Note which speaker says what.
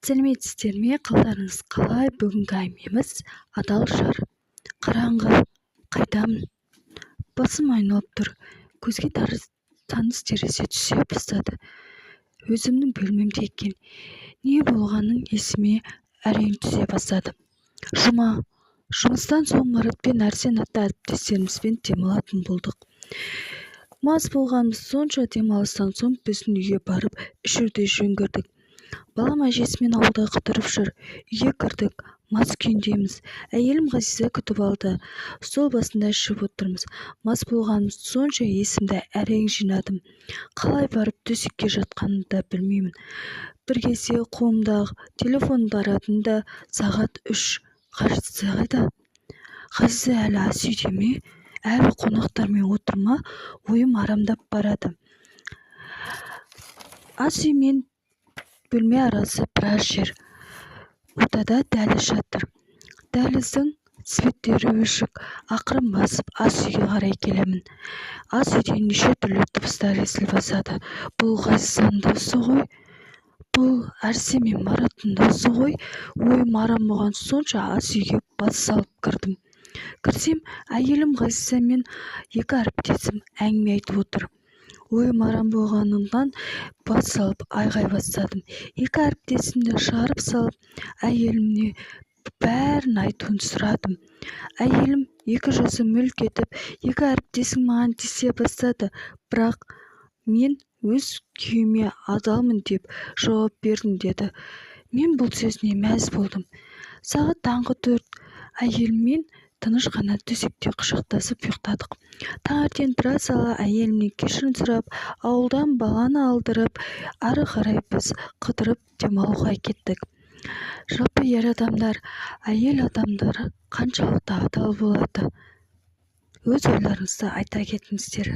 Speaker 1: сәлеметсіздер ме, қалдарыңыз қалай? Бүгінгі әңгімеміз адал жар. Қараңғы, қайдамын? Басым айналып тұр. Көзге таныс терезе түсе бастады. Өзімнің бөлмемде екен. Не болғанын есіме әрең түсе бастады. Жұмыстан соң Марат пен Әрсен атты әріптестерімізбен демалатын болдық. Мас болғанымыз сонша демалыстан соң біздің үйге барып ішуді жөн көрдік. Балам әжесімен ауылда қыдырып жүр. Үйге кірдік. Мас күйіндеміз. Әйелім Ғазиза күтіп алды. Стол басында ішіп отырмыз. Мас болғанымыз сонша есімді әрең жинадым. Қалай барып төсекке жатқанымды да білмеймін. Bir кезде қолымдағы телефон баратын да сағат 3. Ғазиза қайда? Ғазиза әлі ас үйде ме? Әлі қонақтармен отыр ма? Ойым арамдап барады. Ас үй мен бөлме арасы біраз жер. Ортада дәліз жатыр. Дәліздің светтері өшік. Ақырын басып ас үйге қарай келемін. Ас үйден неше түрлі дыбыстар естіле бастады. Бұл Ғазизаның дауысы ғой. Бұл Әрсен мен Мараттың дауысы ғой. Ойым арам болған сонша ас үйге бас салып кірдім. Кірсем, әйелім Ғазиза мен екі әріптесім әңгіме айтып отыр. Ойым арам болғанымнан бас салып айғай бастадым. Екі әріптесімді шығарып салып, әйелімне бәрін айтуын сұрадым. Әйелім екі жүзі мүлк етіп, екі әріптесім маған тиісе бастады. Бірақ мен өз күйіме адалмын деп жауап бердім деді. Мен бұл сөзіне мәз болдым. Сағат таңғы 4. Әйеліммен тыныш қана төсекте құшақтасып ұйықтадық. Таңертең тұра сала әйелімнен кешірім сұрап, ауылдан баланы алдырып, ары қарай біз қыдырып демалуға кеттік. Жалпы ер адамдар, әйел адамдары қаншалықты адал болады? Өз ойларыңызды айта кетіңіздер.